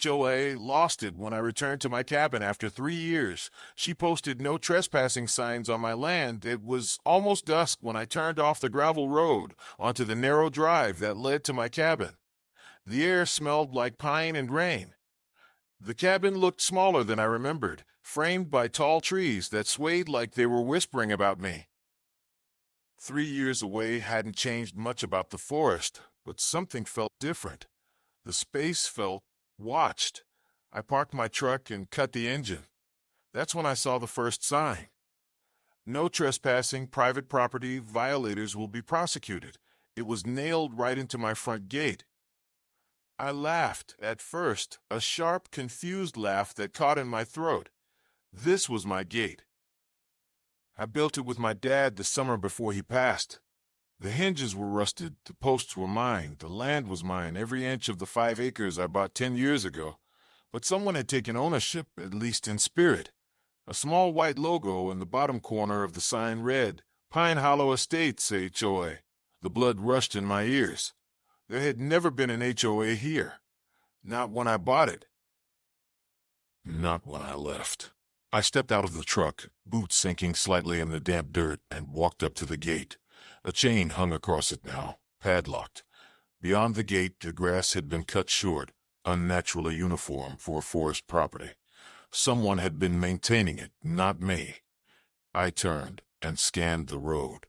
HOA lost it when I returned to my cabin after 3 years. She posted no trespassing signs on my land. It was almost dusk when I turned off the gravel road onto the narrow drive that led to my cabin. The air smelled like pine and rain. The cabin looked smaller than I remembered, framed by tall trees that swayed like they were whispering about me. 3 years away hadn't changed much about the forest, but something felt different. The space felt watched. I parked my truck and cut the engine. That's when I saw the first sign. No trespassing, private property, violators will be prosecuted. It was nailed right into my front gate. I laughed, at first, a sharp, confused laugh that caught in my throat. This was my gate. I built it with my dad the summer before he passed. The hinges were rusted, the posts were mine, the land was mine, every inch of the 5 acres I bought 10 years ago. But someone had taken ownership, at least in spirit. A small white logo in the bottom corner of the sign read, Pine Hollow Estates HOA. The blood rushed in my ears. There had never been an HOA here. Not when I bought it. Not when I left. I stepped out of the truck, boots sinking slightly in the damp dirt, and walked up to the gate. A chain hung across it now, padlocked. Beyond the gate, the grass had been cut short, unnaturally uniform for a forest property. Someone had been maintaining it, not me. I turned and scanned the road.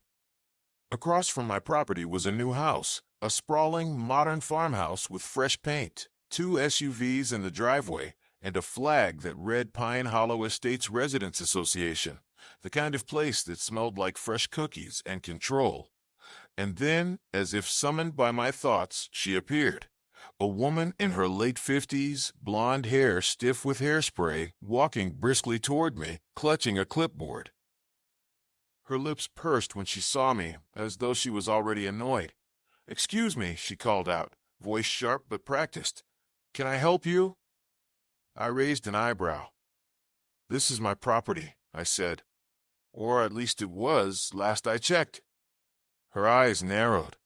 Across from my property was a new house, a sprawling, modern farmhouse with fresh paint, 2 SUVs in the driveway, and a flag that read Pine Hollow Estates Residents Association, the kind of place that smelled like fresh cookies and control. And then, as if summoned by my thoughts, she appeared. A woman in her late 50s, blonde hair stiff with hairspray, walking briskly toward me, clutching a clipboard. Her lips pursed when she saw me, as though she was already annoyed. "Excuse me," she called out, voice sharp but practiced. "Can I help you?" I raised an eyebrow. "This is my property," I said. "Or at least it was, last I checked." Her eyes narrowed.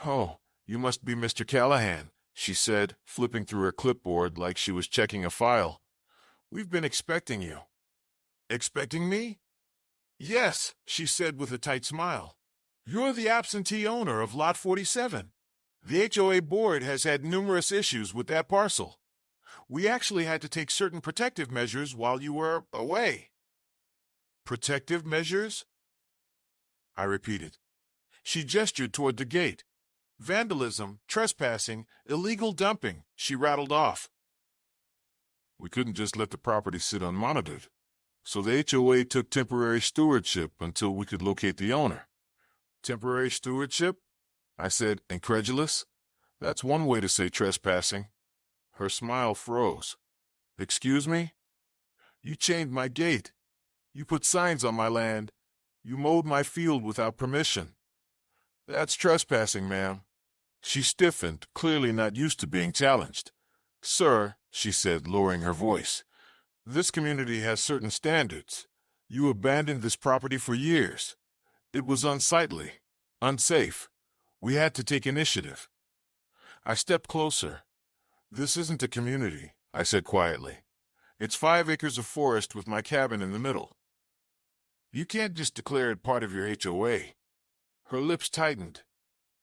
"Oh, you must be Mr. Callahan," she said, flipping through her clipboard like she was checking a file. "We've been expecting you." "Expecting me?" "Yes," she said with a tight smile. "You're the absentee owner of Lot 47. The HOA board has had numerous issues with that parcel. We actually had to take certain protective measures while you were away." "Protective measures?" I repeated. She gestured toward the gate. "Vandalism, trespassing, illegal dumping," she rattled off. We couldn't just let the property sit unmonitored, so the HOA took temporary stewardship until we could locate the owner. "Temporary stewardship?" I said, incredulous. "That's one way to say trespassing." Her smile froze. "Excuse me?" "You chained my gate. You put signs on my land. You mowed my field without permission." "That's trespassing, ma'am." She stiffened, clearly not used to being challenged. "Sir," she said, lowering her voice, "this community has certain standards. You abandoned this property for years. It was unsightly, unsafe. We had to take initiative." I stepped closer. "This isn't a community," I said quietly. "It's 5 acres of forest with my cabin in the middle. You can't just declare it part of your HOA." Her lips tightened.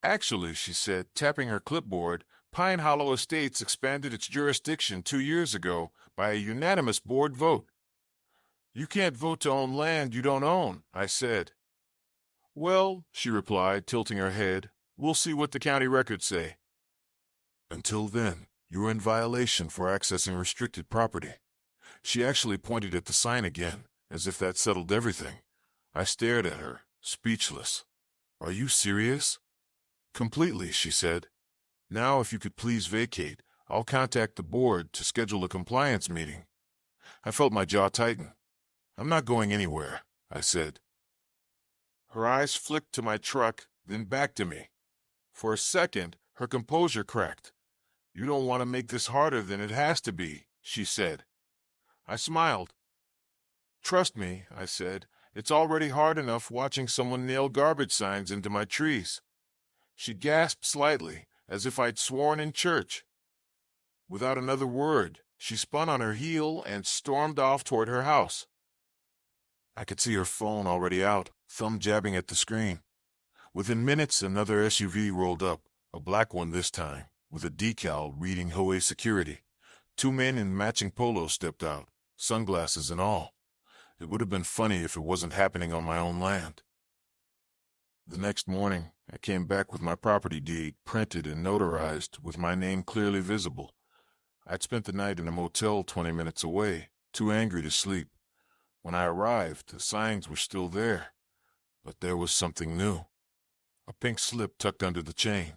"Actually," she said, tapping her clipboard, "Pine Hollow Estates expanded its jurisdiction 2 years ago by a unanimous board vote." "You can't vote to own land you don't own," I said. "Well," she replied, tilting her head, "we'll see what the county records say." "Until then, you're in violation for accessing restricted property." She actually pointed at the sign again, as if that settled everything. I stared at her, speechless. "Are you serious?" "Completely," she said. "Now, if you could please vacate, I'll contact the board to schedule a compliance meeting." I felt my jaw tighten. "I'm not going anywhere," I said. Her eyes flicked to my truck, then back to me. For a second, her composure cracked. "You don't want to make this harder than it has to be," she said. I smiled. "Trust me," I said. "It's already hard enough watching someone nail garbage signs into my trees." She gasped slightly, as if I'd sworn in church. Without another word, she spun on her heel and stormed off toward her house. I could see her phone already out, thumb jabbing at the screen. Within minutes, another SUV rolled up, a black one this time, with a decal reading HOA security. Two men in matching polos stepped out, sunglasses and all. It would have been funny if it wasn't happening on my own land. The next morning, I came back with my property deed printed and notarized with my name clearly visible. I'd spent the night in a motel 20 minutes away, too angry to sleep. When I arrived, the signs were still there, but there was something new. A pink slip tucked under the chain.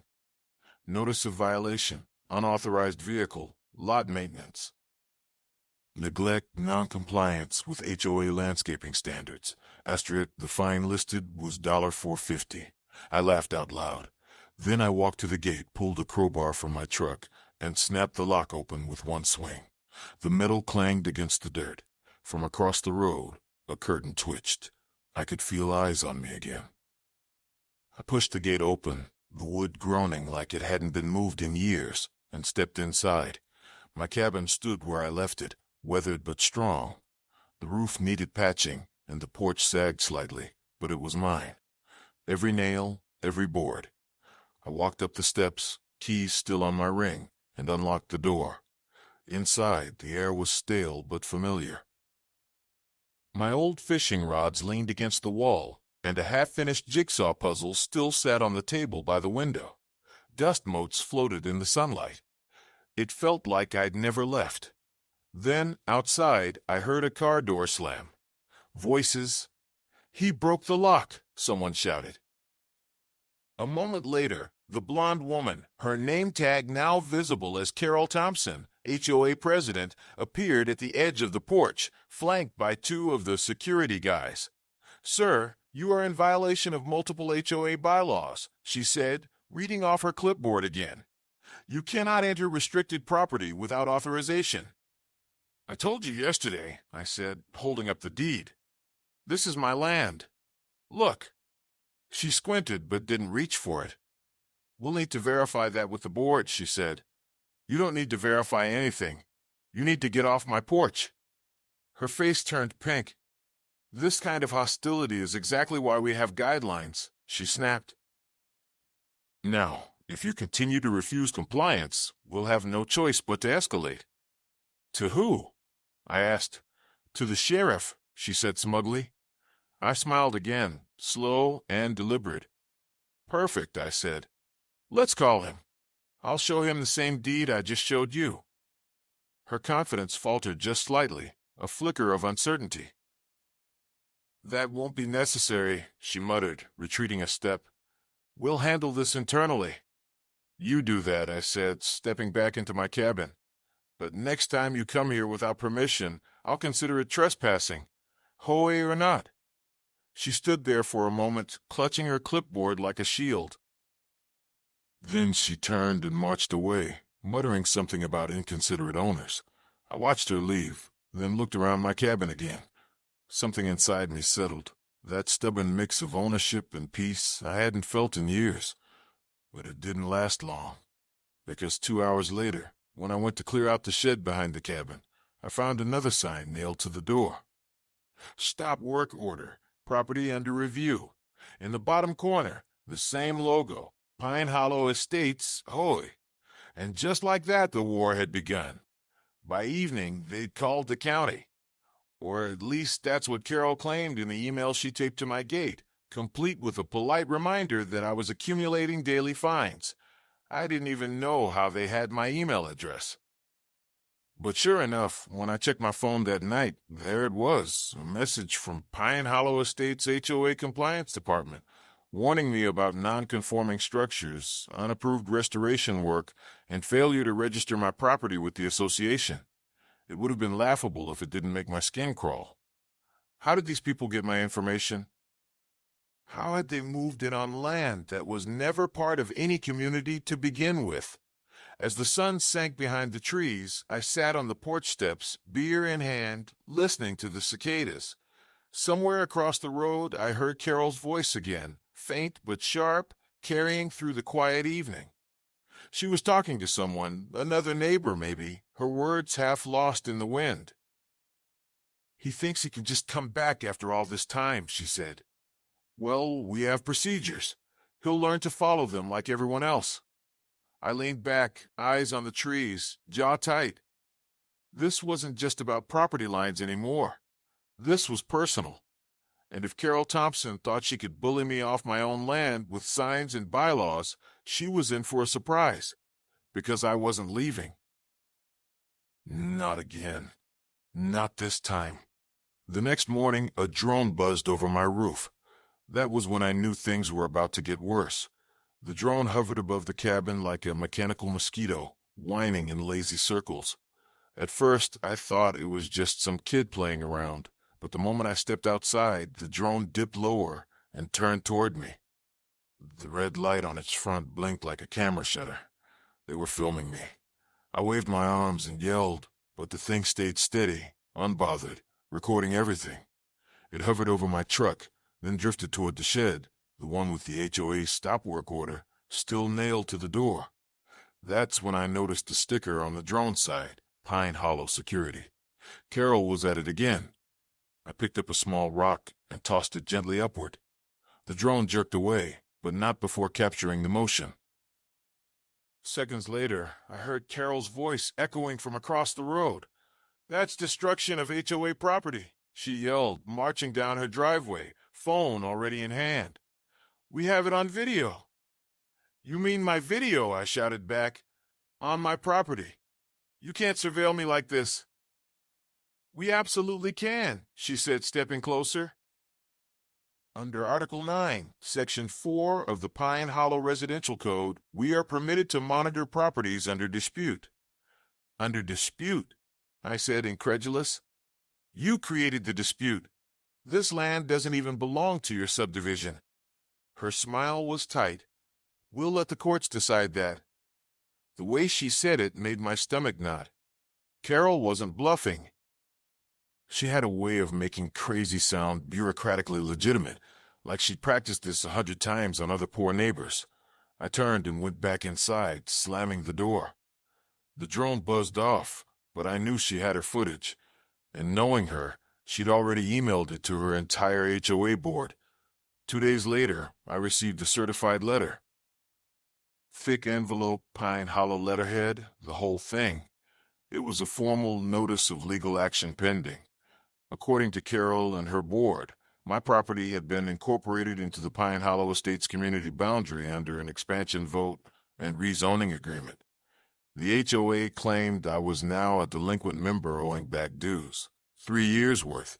Notice of violation, unauthorized vehicle, lot maintenance. Neglect, non-compliance with HOA landscaping standards. Asterisk, the fine listed was $4.50. I laughed out loud. Then I walked to the gate, pulled a crowbar from my truck, and snapped the lock open with one swing. The metal clanged against the dirt. From across the road, a curtain twitched. I could feel eyes on me again. I pushed the gate open, the wood groaning like it hadn't been moved in years, and stepped inside. My cabin stood where I left it, weathered but strong. The roof needed patching, and the porch sagged slightly, but it was mine. Every nail, every board. I walked up the steps, keys still on my ring, and unlocked the door. Inside, the air was stale but familiar. My old fishing rods leaned against the wall, and a half-finished jigsaw puzzle still sat on the table by the window. Dust motes floated in the sunlight. It felt like I'd never left. Then, outside, I heard a car door slam. Voices. "He broke the lock," someone shouted. A moment later, the blonde woman, her name tag now visible as Carol Thompson, HOA president, appeared at the edge of the porch, flanked by two of the security guys. "Sir, you are in violation of multiple HOA bylaws," she said, reading off her clipboard again. "You cannot enter restricted property without authorization." "I told you yesterday," I said, holding up the deed. "This is my land. Look." She squinted but didn't reach for it. "We'll need to verify that with the board," she said. "You don't need to verify anything. You need to get off my porch." Her face turned pink. "This kind of hostility is exactly why we have guidelines," she snapped. "Now, if you continue to refuse compliance, we'll have no choice but to escalate." "To who?" I asked. "To the sheriff," she said smugly. I smiled again, slow and deliberate. "Perfect," I said. "Let's call him. I'll show him the same deed I just showed you." Her confidence faltered just slightly, a flicker of uncertainty. "That won't be necessary," she muttered, retreating a step. "We'll handle this internally." "You do that," I said, stepping back into my cabin. "But next time you come here without permission, I'll consider it trespassing, HOA or not." She stood there for a moment, clutching her clipboard like a shield. Then she turned and marched away, muttering something about inconsiderate owners. I watched her leave, then looked around my cabin again. Something inside me settled. That stubborn mix of ownership and peace I hadn't felt in years. But it didn't last long, because 2 hours later, when I went to clear out the shed behind the cabin, I found another sign nailed to the door. "Stop work order. Property under review." In the bottom corner, the same logo, Pine Hollow Estates, HOA. And just like that, the war had begun. By evening, they'd called the county. Or at least that's what Carol claimed in the email she taped to my gate, complete with a polite reminder that I was accumulating daily fines. I didn't even know how they had my email address. But sure enough, when I checked my phone that night, there it was, a message from Pine Hollow Estates HOA Compliance Department, warning me about non-conforming structures, unapproved restoration work, and failure to register my property with the association. It would have been laughable if it didn't make my skin crawl. How did these people get my information? How had they moved in on land that was never part of any community to begin with? As the sun sank behind the trees, I sat on the porch steps, beer in hand, listening to the cicadas. Somewhere across the road, I heard Carol's voice again, faint but sharp, carrying through the quiet evening. She was talking to someone, another neighbor maybe, her words half lost in the wind. "He thinks he can just come back after all this time," she said. "Well, we have procedures. He'll learn to follow them like everyone else." I leaned back, eyes on the trees, jaw tight. This wasn't just about property lines anymore. This was personal. And if Carol Thompson thought she could bully me off my own land with signs and bylaws, she was in for a surprise, because I wasn't leaving. Not again. Not this time. The next morning, a drone buzzed over my roof. That was when I knew things were about to get worse. The drone hovered above the cabin like a mechanical mosquito, whining in lazy circles. At first, I thought it was just some kid playing around, but the moment I stepped outside, the drone dipped lower and turned toward me. The red light on its front blinked like a camera shutter. They were filming me. I waved my arms and yelled, but the thing stayed steady, unbothered, recording everything. It hovered over my truck, then drifted toward the shed, the one with the HOA stop work order still nailed to the door. That's when I noticed the sticker on the drone side, Pine Hollow Security. Carol was at it again. I picked up a small rock and tossed it gently upward. The drone jerked away, but not before capturing the motion. Seconds later, I heard Carol's voice echoing from across the road. "That's destruction of HOA property," she yelled, marching down her driveway, phone already in hand. "We have it on video." "You mean my video?" I shouted back. "On my property. You can't surveil me like this." "We absolutely can," she said, stepping closer. Under Article 9, Section 4 of the Pine Hollow Residential Code, we are permitted to monitor properties under dispute. "Under dispute?" I said, incredulous. "You created the dispute. This land doesn't even belong to your subdivision." Her smile was tight. "We'll let the courts decide that." The way she said it made my stomach knot. Carol wasn't bluffing. She had a way of making crazy sound bureaucratically legitimate, like she'd practiced this 100 times on other poor neighbors. I turned and went back inside, slamming the door. The drone buzzed off, but I knew she had her footage, and knowing her, she'd already emailed it to her entire HOA board. 2 days later, I received a certified letter. Thick envelope, Pine Hollow letterhead, the whole thing. It was a formal notice of legal action pending. According to Carol and her board, my property had been incorporated into the Pine Hollow Estates community boundary under an expansion vote and rezoning agreement. The HOA claimed I was now a delinquent member owing back dues, 3 years' worth.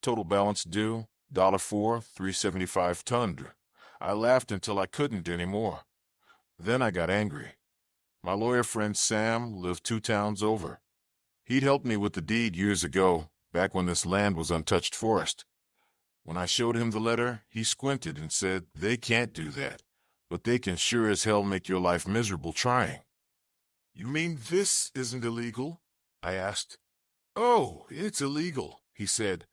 Total balance due, $4, $3.75 tundra. I laughed until I couldn't anymore. Then I got angry. My lawyer friend Sam lived 2 towns over. He'd helped me with the deed years ago, back when this land was untouched forest. When I showed him the letter, he squinted and said, "They can't do that, but they can sure as hell make your life miserable trying." "You mean this isn't illegal?" I asked. "Oh, it's illegal," he said,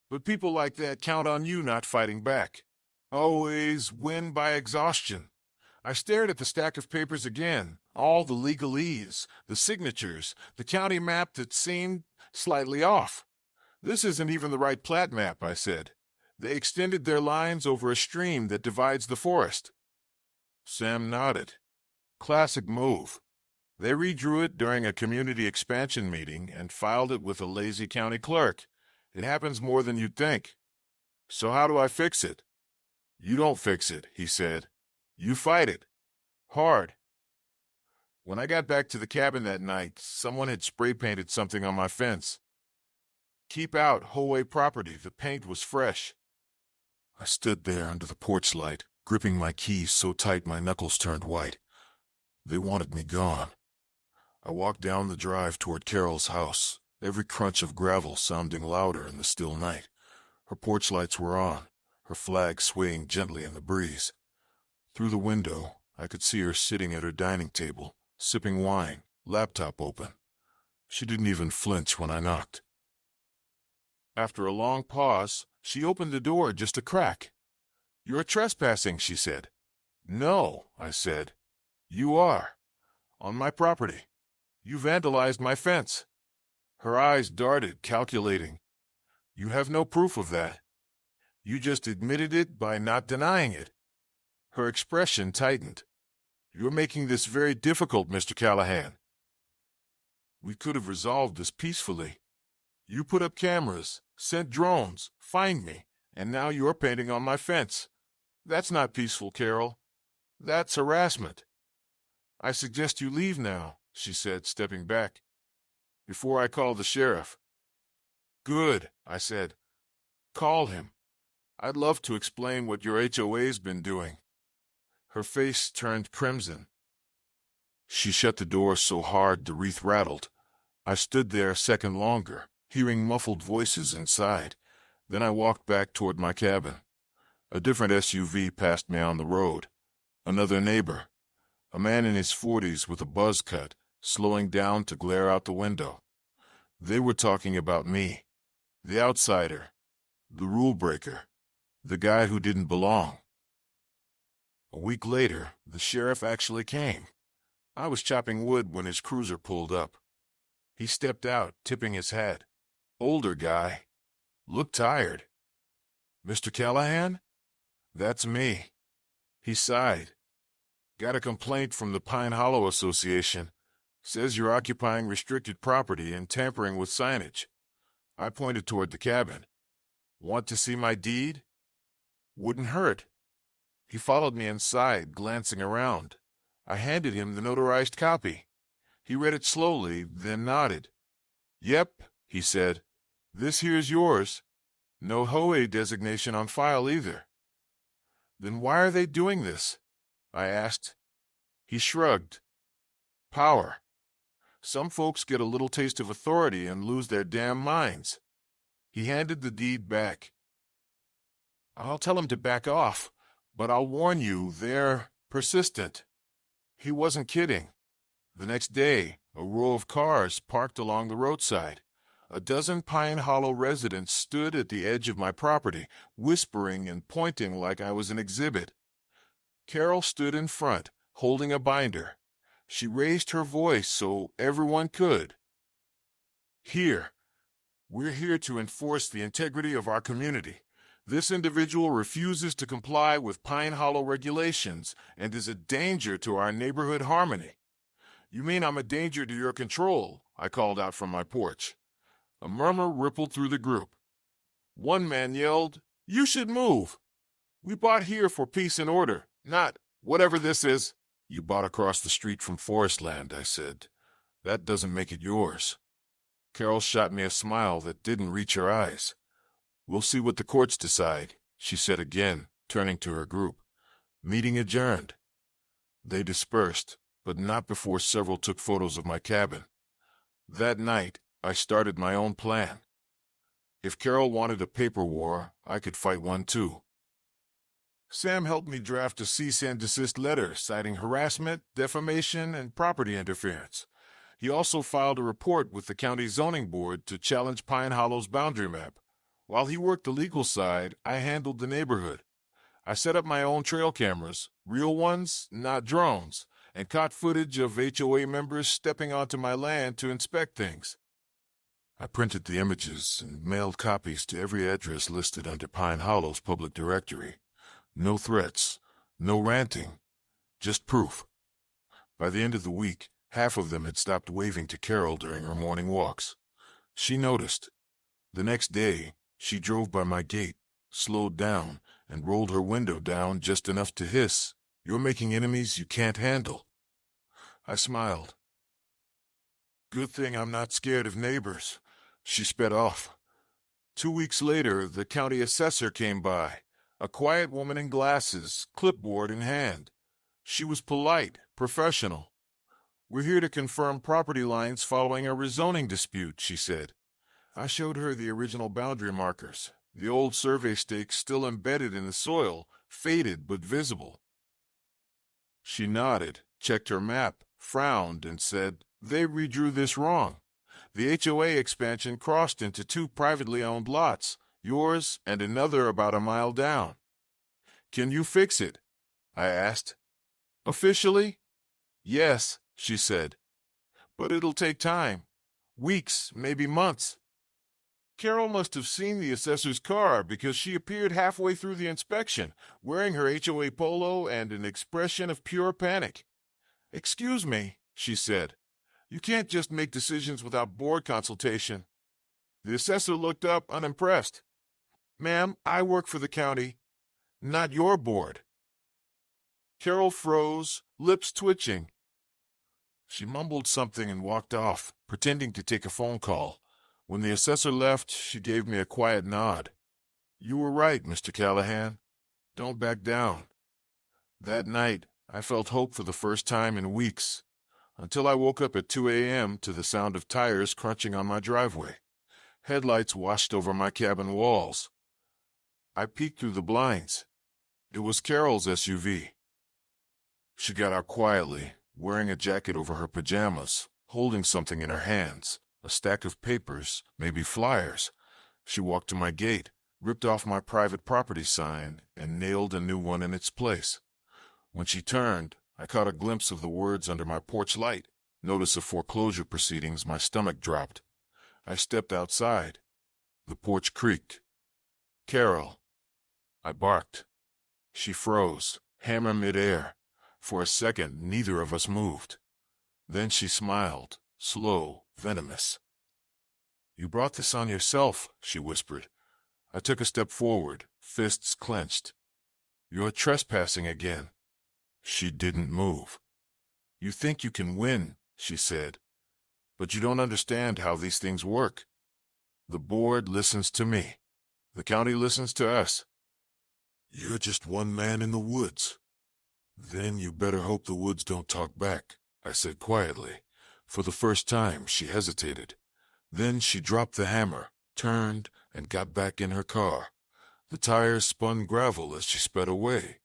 "but people like that count on you not fighting back. Always win by exhaustion." I stared at the stack of papers again, all the legalese, the signatures, the county map that seemed slightly off. "This isn't even the right plat map," I said. "They extended their lines over a stream that divides the forest." Sam nodded. "Classic move. They redrew it during a community expansion meeting and filed it with a lazy county clerk. It happens more than you'd think." "So how do I fix it?" "You don't fix it," he said. "You fight it. Hard." When I got back to the cabin that night, someone had spray painted something on my fence. "Keep out HOA property." The paint was fresh. I stood there under the porch light, gripping my keys so tight my knuckles turned white. They wanted me gone. I walked down the drive toward Carol's house, every crunch of gravel sounding louder in the still night. Her porch lights were on, her flag swaying gently in the breeze. Through the window, I could see her sitting at her dining table, sipping wine, laptop open. She didn't even flinch when I knocked. After a long pause, she opened the door just a crack. "You're trespassing," she said. "No," I said. You are. On my property. You vandalized my fence. Her eyes darted, calculating. You have no proof of that. You just admitted it by not denying it. Her expression tightened. You're making this very difficult, Mr. Callahan. We could have resolved this peacefully. You put up cameras, sent drones, fined me, and now you're painting on my fence. That's not peaceful, Carol. That's harassment. I suggest you leave now, she said, stepping back, before I call the sheriff. Good, I said. Call him. I'd love to explain what your HOA's been doing. Her face turned crimson. She shut the door so hard the wreath rattled. I stood there a second longer, hearing muffled voices inside. Then I walked back toward my cabin. A different SUV passed me on the road. Another neighbor, a man in his 40s with a buzz cut, slowing down to glare out the window. They were talking about me, the outsider, the rule breaker, the guy who didn't belong. A week later, the sheriff actually came. I was chopping wood when his cruiser pulled up. He stepped out, tipping his hat. Older guy. Looked tired. Mr. Callahan? That's me. He sighed. Got a complaint from the Pine Hollow Association. Says you're occupying restricted property and tampering with signage. I pointed toward the cabin. Want to see my deed? Wouldn't hurt. He followed me inside, glancing around. I handed him the notarized copy. He read it slowly, then nodded. Yep, he said. This here's yours. No HOA designation on file either. Then why are they doing this? I asked. He shrugged. Power. Some folks get a little taste of authority and lose their damn minds. He handed the deed back. I'll tell him to back off, but I'll warn you, they're persistent. He wasn't kidding. The next day, a row of cars parked along the roadside. A dozen Pine Hollow residents stood at the edge of my property, whispering and pointing like I was an exhibit. Carol stood in front, holding a binder. She raised her voice so everyone could. Here, we're here to enforce the integrity of our community. This individual refuses to comply with Pine Hollow regulations and is a danger to our neighborhood harmony. You mean I'm a danger to your control? I called out from my porch. A murmur rippled through the group. One man yelled, You should move. We bought here for peace and order, not whatever this is. You bought across the street from Forest Land, I said. That doesn't make it yours. Carol shot me a smile that didn't reach her eyes. We'll see what the courts decide, she said again, turning to her group. Meeting adjourned. They dispersed, but not before several took photos of my cabin. That night, I started my own plan. If Carol wanted a paper war, I could fight one too. Sam helped me draft a cease and desist letter citing harassment, defamation, and property interference. He also filed a report with the county zoning board to challenge Pine Hollow's boundary map. While he worked the legal side, I handled the neighborhood. I set up my own trail cameras, real ones, not drones, and caught footage of HOA members stepping onto my land to inspect things. I printed the images and mailed copies to every address listed under Pine Hollow's public directory. No threats, no ranting, just proof. By the end of the week, half of them had stopped waving to Carol during her morning walks. She noticed. The next day, she drove by my gate, slowed down, and rolled her window down just enough to hiss, You're making enemies you can't handle. I smiled. Good thing I'm not scared of neighbors. She sped off. 2 weeks later, the county assessor came by, a quiet woman in glasses, clipboard in hand. She was polite, professional. We're here to confirm property lines following a rezoning dispute, she said. I showed her the original boundary markers, the old survey stakes still embedded in the soil, faded but visible. She nodded, checked her map, frowned, and said, They redrew this wrong. The HOA expansion crossed into 2 privately owned lots, yours and another about a mile down. Can you fix it? I asked. Officially? Yes, she said, but it'll take time. Weeks, maybe months. Carol must have seen the assessor's car because she appeared halfway through the inspection, wearing her HOA polo and an expression of pure panic. "Excuse me," she said. "You can't just make decisions without board consultation." The assessor looked up, unimpressed. "Ma'am, I work for the county, not your board." Carol froze, lips twitching. She mumbled something and walked off, pretending to take a phone call. When the assessor left, she gave me a quiet nod. "You were right, Mr. Callahan. Don't back down." That night, I felt hope for the first time in weeks, until I woke up at 2 a.m. to the sound of tires crunching on my driveway. Headlights washed over my cabin walls. I peeked through the blinds. It was Carol's SUV. She got out quietly, wearing a jacket over her pajamas, holding something in her hands, a stack of papers, maybe flyers. She walked to my gate, ripped off my private property sign, and nailed a new one in its place. When she turned, I caught a glimpse of the words under my porch light. Notice of foreclosure proceedings. My stomach dropped. I stepped outside. The porch creaked. "Carol." I barked. She froze, hammer midair. For a second, neither of us moved. Then she smiled, slow, venomous. "You brought this on yourself," she whispered. I took a step forward, fists clenched. "You're trespassing again." She didn't move. "You think you can win," she said, "but you don't understand how these things work. The board listens to me. The county listens to us. You're just one man in the woods." "Then you better hope the woods don't talk back," I said quietly. For the first time, she hesitated. Then she dropped the hammer, turned, and got back in her car. The tires spun gravel as she sped away.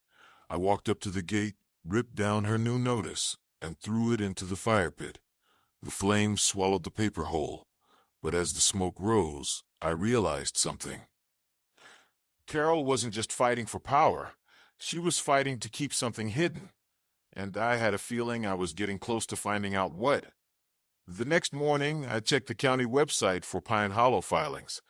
I walked up to the gate, ripped down her new notice, and threw it into the fire pit. The flames swallowed the paper whole, but as the smoke rose, I realized something. Carol wasn't just fighting for power. She was fighting to keep something hidden, and I had a feeling I was getting close to finding out what. The next morning, I checked the county website for Pine Hollow filings.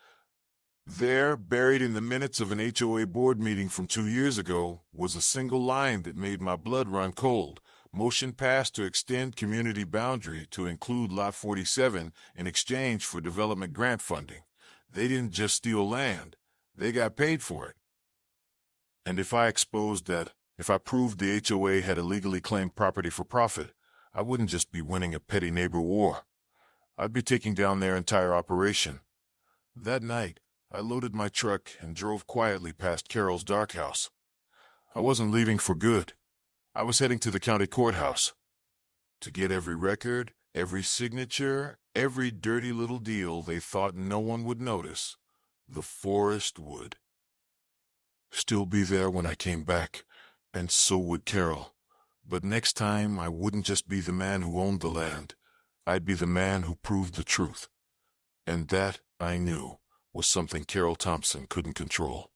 There, buried in the minutes of an HOA board meeting from 2 years ago, was a single line that made my blood run cold. Motion passed to extend community boundary to include Lot 47 in exchange for development grant funding. They didn't just steal land. They got paid for it. And if I proved the HOA had illegally claimed property for profit, I wouldn't just be winning a petty neighbor war. I'd be taking down their entire operation. That night, I loaded my truck and drove quietly past Carol's dark house. I wasn't leaving for good. I was heading to the county courthouse to get every record, every signature, every dirty little deal they thought no one would notice. The forest would still be there when I came back, and so would Carol. But next time, I wouldn't just be the man who owned the land. I'd be the man who proved the truth. And that, I knew, was something Carol Thompson couldn't control.